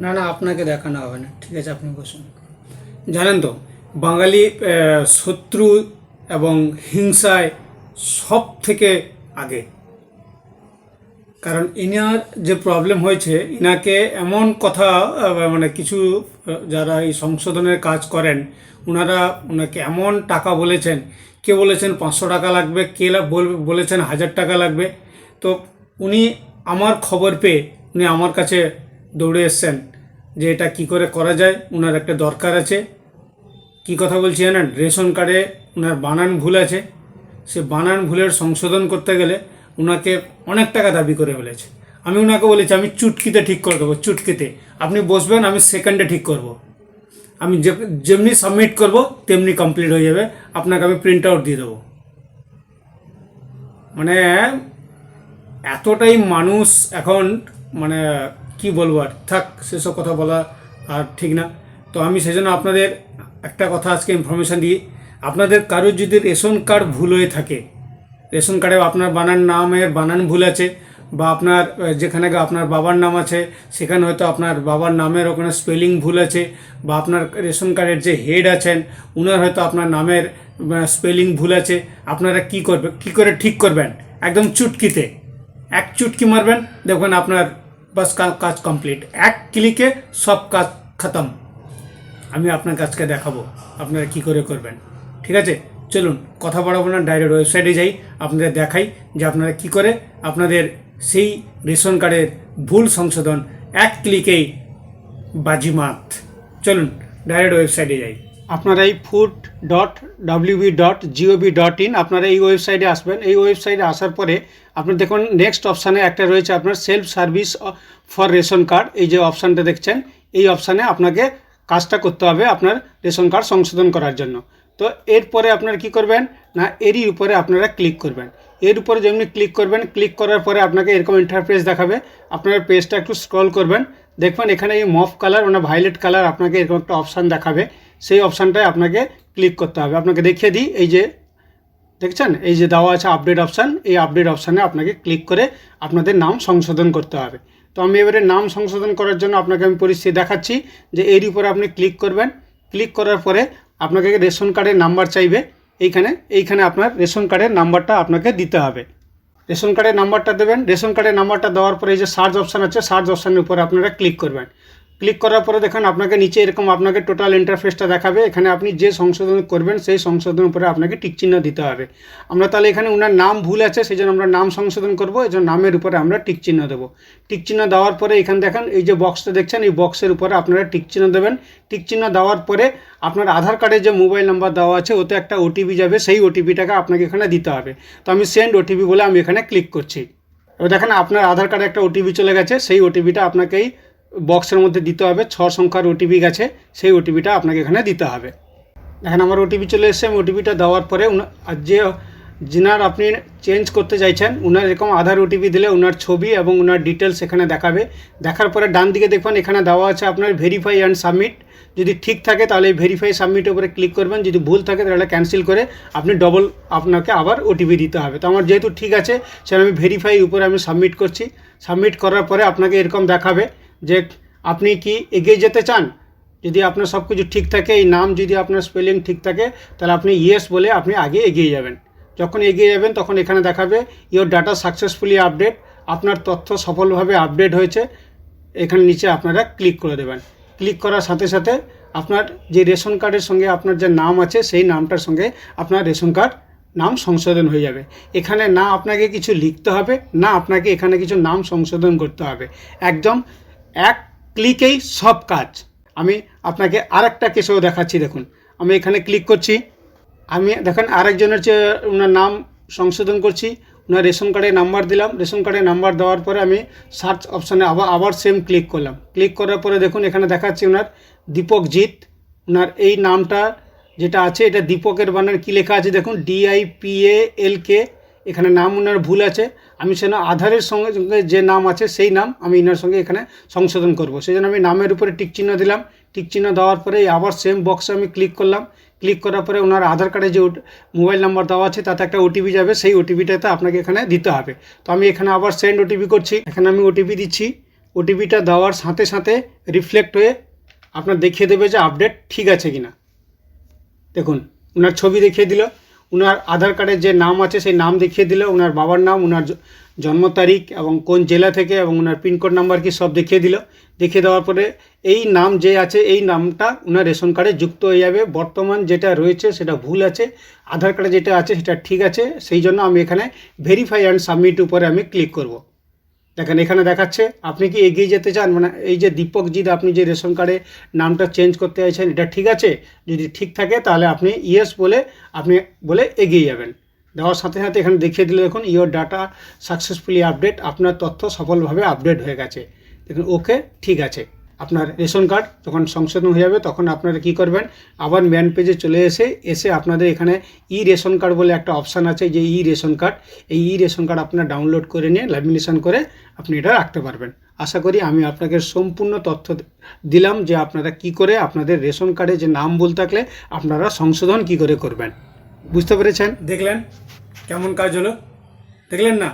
না না, আপনাকে দেখানো হবে না, ঠিক আছে, আপনি বসুন। জানেন তো, বাঙালি শত্রু এবং হিংসায় সব থেকে আগে। কারণ ইনার যে প্রবলেম হয়েছে, ইনাকে এমন কথা মানে কিছু যারা এই সংশোধনের কাজ করেন, ওনারা ওনাকে এমন টাকা বলেছেন। কে বলেছেন 500 টাকা লাগবে, কে বলেছেন 1000 টাকা লাগবে। তো উনি আমার খবর পেয়ে উনি আমার কাছে দৌড়ে এসছেন যে এটা কি করে করা যায়, ওনার একটা দরকার আছে। কি কথা বলছি জানেন? রেশন কার্ডে ওনার বানান ভুল আছে। সে বানান ভুলের সংশোধন করতে গেলে ওনাকে অনেক টাকা দাবি করে ফেলেছে। আমি ওনাকে বলেছি আমি চুটকিতে ঠিক করে দেবো, চুটকিতে। আপনি বসবেন, আমি সেকেন্ডে ঠিক করব। আমি যেমনি সাবমিট করব তেমনি কমপ্লিট হয়ে যাবে, আপনাকে আমি প্রিন্ট আউট দিয়ে দেবো। মানে এতটাই মানুষ এখন, মানে কি বলবো আর, থাক, সেসব কথা বলা আর ঠিক না। তো আমি সেজন্য আপনাদের একটা কথা আজকে ইনফরমেশান দিই। আপনাদের কারোর যদি রেশন কার্ড ভুল হয়ে থাকে, রেশন কার্ডে আপনার নামের বানান ভুল আছে, বা আপনার যেখানে আপনার বাবার নাম আছে সেখানে হয়তো আপনার বাবার নামের ওখানে স্পেলিং ভুল আছে, বা আপনার রেশন কার্ডের যে হেড আছেন উনার হয়তো আপনার নামের স্পেলিং ভুল আছে, আপনারা কি করবেন, কি করে ঠিক করবেন? একদম চুটকিতে এক চুটকি মারবেন, দেখবেন আপনার বাস কাজ কমপ্লিট। এক ক্লিকে সব কাজ খতম। আমি আপনার কাজকে দেখাবো আপনারা কি করে করবেন, ঠিক আছে? চলুন কথা বাড়াবো না, ডাইরেক্ট ওয়েবসাইটে যাই, আপনাদের দেখাই যে আপনারা কি করে আপনাদের সেই রেশন কার্ডের ভুল সংশোধন এক ক্লিকেই বাজিমাত। চলুন ডাইরেক্ট ওয়েবসাইটে যাই। আপনারা এই food.wb.gov.in আপনারা এই ওয়েবসাইটে আসবেন। এই ওয়েবসাইটে আসার পরে আপনি দেখুন নেক্সট অপশানে একটা রয়েছে আপনার self service for ration card. এই যে অপশানটা দেখছেন, এই অপশানে আপনাকে কাজটা করতে হবে আপনার রেশন কার্ড সংশোধন করার জন্য। তো এরপরে আপনারা কি করবেন না, এরই উপরে আপনারা ক্লিক করবেন। এর উপরে যেমনি ক্লিক করবেন, ক্লিক করার পরে আপনাকে এরকম ইন্টারফেস দেখাবে। আপনার পেজটা একটু স্ক্রল করবেন, দেখবেন এখানে এই মফ কালার মানে ভায়োলেট কালার আপনাকে এরকম একটা অপশান দেখাবে। সেই অপশানটায় আপনাকে ক্লিক করতে হবে। আপনাকে দেখিয়ে দিই, এই যে দেখছেন এই যে দেওয়া আছে আপডেট অপশান, এই আপডেট অপশানে আপনাকে ক্লিক করে আপনাদের নাম সংশোধন করতে হবে। তো আমি এবারে নাম সংশোধন করার জন্য আপনাকে আমি পরিস্থিতি দেখাচ্ছি যে এর উপরে আপনি ক্লিক করবেন। ক্লিক করার পরে আপনাকে রেশন কার্ডের নাম্বার চাইবে। এইখানে আপনার রেশন কার্ডের নাম্বারটা আপনাকে দিতে হবে। রেশন কার্ডের নাম্বারটা দেবেন। রেশন কার্ডের নাম্বারটা দেওয়ার পরে এই যে সার্চ অপশান আছে, সার্চ অপশানের উপরে আপনারা ক্লিক করবেন। ক্লিক করার পরে দেখেন আপনাকে নিচে এরকম আপনাকে টোটাল ইন্টারফেসটা দেখাবে। এখানে আপনি যে সংশোধন করবেন সেই সংশোধনের উপরে আপনাকে টিক চিহ্ন দিতে হবে। আমরা তাহলে এখানে ওনার নাম ভুল আছে, সেই জন্য আমরা নাম সংশোধন করবো, এই জন্য নামের উপরে আমরা টিক চিহ্ন দেবো। টিক চিহ্ন দেওয়ার পরে এখানে দেখেন এই যে বক্সটা দেখছেন, এই বক্সের উপরে আপনারা টিক চিহ্ন দেবেন। টিক চিহ্ন দেওয়ার পরে আপনার আধার কার্ডের যে মোবাইল নাম্বার দেওয়া আছে ওতে একটা ওটিপি যাবে, সেই ওটিপিটাকে আপনাকে এখানে দিতে হবে। তো আমি সেন্ড ওটিপি বলে আমি এখানে ক্লিক করছি। এবার দেখেন আপনার আধার কার্ডে একটা ওটিপি চলে গেছে, সেই ওটিপিটা আপনাকেই বক্সের মধ্যে দিতে হবে। 6 সংখ্যার ওটিপি গেছে, সেই ওটিপিটা আপনাকে এখানে দিতে হবে। দেখেন আমার ওটিপি চলে এসেছে। আমি ওটিপিটা দেওয়ার পরে যিনার আপনি চেঞ্জ করতে চাইছেন ওনার এরকম আধার ওটিপি দিলে ওনার ছবি এবং ওনার ডিটেলস এখানে দেখাবে। দেখার পরে ডান দিকে দেখবেন এখানে দেওয়া আছে আপনার ভেরিফাই অ্যান্ড সাবমিট। যদি ঠিক থাকে তাহলে এই ভেরিফাই সাবমিটের উপরে ক্লিক করবেন, যদি ভুল থাকে তাহলে ক্যান্সেল করে আপনি আপনাকে আবার ওটিপি দিতে হবে। তো আমার যেহেতু ঠিক আছে সেটা আমি ভেরিফাই উপরে আমি সাবমিট করছি। সাবমিট করার পরে আপনাকে এরকম দেখাবে যে আপনি কি এগিয়ে যেতে চান। যদি আপনার সব কিছু ঠিক থাকে, এই নাম যদি আপনার স্পেলিং ঠিক থাকে, তাহলে আপনি ইয়েস বলে আপনি আগে এগিয়ে যাবেন। যখন এগিয়ে যাবেন তখন এখানে দেখাবে ইওর ডাটা সাকসেসফুলি আপডেট, আপনার তথ্য সফলভাবে আপডেট হয়েছে। এখানে নিচে আপনারা ক্লিক করে দেবেন। ক্লিক করার সাথে সাথে আপনার যে রেশন কার্ডের সঙ্গে আপনার যে নাম আছে সেই নামটার সঙ্গে আপনার রেশন কার্ড নাম সংশোধন হয়ে যাবে। এখানে না আপনাকে কিছু লিখতে হবে, না আপনাকে এখানে কিছু নাম সংশোধন করতে হবে। একদম এক ক্লিকেই সব কাজ। আমি আপনাকে আরেকটা কেসেও দেখাচ্ছি। দেখুন আমি এখানে ক্লিক করছি, আমি দেখেন আরেকজনের যে ওনার নাম সংশোধন করছি, ওনার রেশন কার্ডের নাম্বার দিলাম। রেশন কার্ডের নাম্বার দেওয়ার পরে আমি সার্চ অপশানে আবার সেম ক্লিক করলাম। ক্লিক করার পরে দেখুন এখানে দেখাচ্ছি ওনার দীপকজিৎ। ওনার এই নামটা যেটা আছে এটা দীপকের বানান কী লেখা আছে দেখুন, DIPALK। এখানে নাম ওনার ভুল আছে। আমি সেটা আধারের সঙ্গে যে নাম আছে সেই নাম আমি এনার সঙ্গে এখানে সংশোধন করব। সেই জন্য আমি নামের উপরে টিক চিহ্ন দিলাম। টিক চিহ্ন দেওয়ার পরে আবার সেম বক্সে আমি ক্লিক করলাম। ক্লিক করার পরে ওনার আধার কার্ডে যে মোবাইল নাম্বার দেওয়া আছে তাতে একটা ওটিপি যাবে, সেই ওটিপিটাতে আপনাকে এখানে দিতে হবে। তো আমি এখানে আবার সেন্ড ওটিপি করছি। এখানে আমি ওটিপি দিচ্ছি। ওটিপিটা দেওয়ার সাথে সাথে রিফ্লেক্ট হয়ে আপনার দেখিয়ে দেবে যে আপডেট ঠিক আছে কি না। দেখুন ওনার ছবি দেখিয়ে দিল, ওনার আধার কার্ডের যে নাম আছে সেই নাম দেখিয়ে দিল, ওনার বাবার নাম, ওনার জন্ম তারিখ এবং কোন জেলা থেকে এবং ওনার পিনকোড নাম্বার কি সব দেখিয়ে দিল। দেখিয়ে দেওয়ার পরে এই নাম যে আছে এই নামটা ওনার রেশন কার্ডে যুক্ত হয়ে যাবে। বর্তমান যেটা রয়েছে সেটা ভুল আছে, আধার কার্ডে যেটা আছে সেটা ঠিক আছে। সেই জন্য আমি এখানে ভেরিফাই অ্যান্ড সাবমিট উপরে আমি ক্লিক করব। দেখেন এখানে দেখাচ্ছে আপনি কি এগিয়ে যেতে চান, মানে এই যে দীপকজিৎ আপনি যে রেশন কার্ডে নামটা চেঞ্জ করতে চাইছেন এটা ঠিক আছে। যদি ঠিক থাকে তাহলে আপনি ইয়েস বলে এগিয়ে যাবেন। দেওয়ার সাথে সাথে এখানে দেখিয়ে দিলে দেখুন ইওর ডাটা সাকসেসফুলি আপডেট, আপনার তথ্য সফলভাবে আপডেট হয়ে গেছে। দেখুন ওকে ঠিক আছে। আপনার রেশন কার্ড যখন সংশোধন হয়ে যাবে তখন আপনারা কী করবেন, আবার ম্যান পেজে চলে এসে আপনাদের এখানে ই রেশন কার্ড বলে একটা অপশান আছে, যে ই রেশন কার্ড, এই ই রেশন কার্ড আপনারা ডাউনলোড করে নিয়ে ল্যামিনেশন করে আপনি এটা রাখতে পারবেন। আশা করি আমি আপনাকে সম্পূর্ণ তথ্য দিলাম যে আপনারা কি করে আপনাদের রেশন কার্ডে যে নাম ভুল থাকলে আপনারা সংশোধন কি করে করবেন। বুঝতে পেরেছেন? দেখলেন কেমন কাজ হলো? দেখলেন না,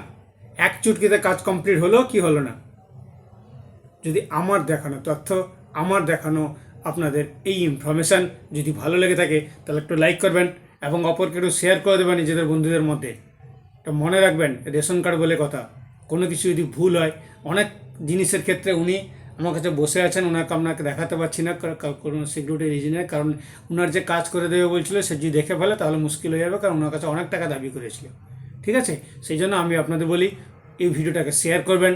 এক চুটকিতে কাজ কমপ্লিট হলো কি হলো না? যদি আমার দেখানো তথ্য, আমার দেখানো আপনাদের এই ইনফরমেশান যদি ভালো লেগে থাকে তাহলে একটু লাইক করবেন এবং অপরকে একটু শেয়ার করে দেবেন নিজেদের বন্ধুদের মধ্যে। এটা মনে রাখবেন, রেশন কার্ড বলে কথা, কোনো কিছু যদি ভুল হয়, অনেক জিনিসের ক্ষেত্রে উনি আমার কাছে বসে আছেন, ওনাকে আপনাকে দেখাতে পারছি না কোনো সিকিউরিটি রিজনে, কারণ ওনার যে কাজ করে দেবে বলছিল সে যদি দেখে ফেলে তাহলে মুশকিল হয়ে যাবে, কারণ ওনার কাছে অনেক টাকা দাবি করেছিল। ঠিক আছে, সেই জন্য আমি আপনাদের বলি এই ভিডিওটাকে শেয়ার করবেন।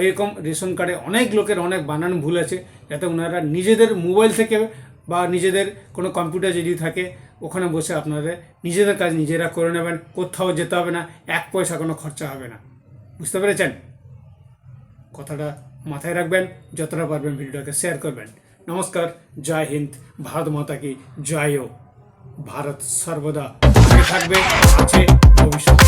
এরকম রেশন কার্ডে অনেক লোকের অনেক বানান ভুল আছে, যাতে ওনারা নিজেদের মোবাইল থেকে বা নিজেদের কোনো কম্পিউটার যদি থাকে ওখানে বসে আপনাদের নিজেদের কাজ নিজেরা করে নেবেন। কোথাও যেতে হবে না, এক পয়সা কোনো খরচা হবে না। বুঝতে পেরেছেন? কথাটা মাথায় রাখবেন, যতটা পারবেন ভিডিওটাকে শেয়ার করবেন। নমস্কার, জয় হিন্দ, ভারত মাতা কি জয় হোক। ভারত সর্বদা থাকবে, আছে ভবিষ্যৎ।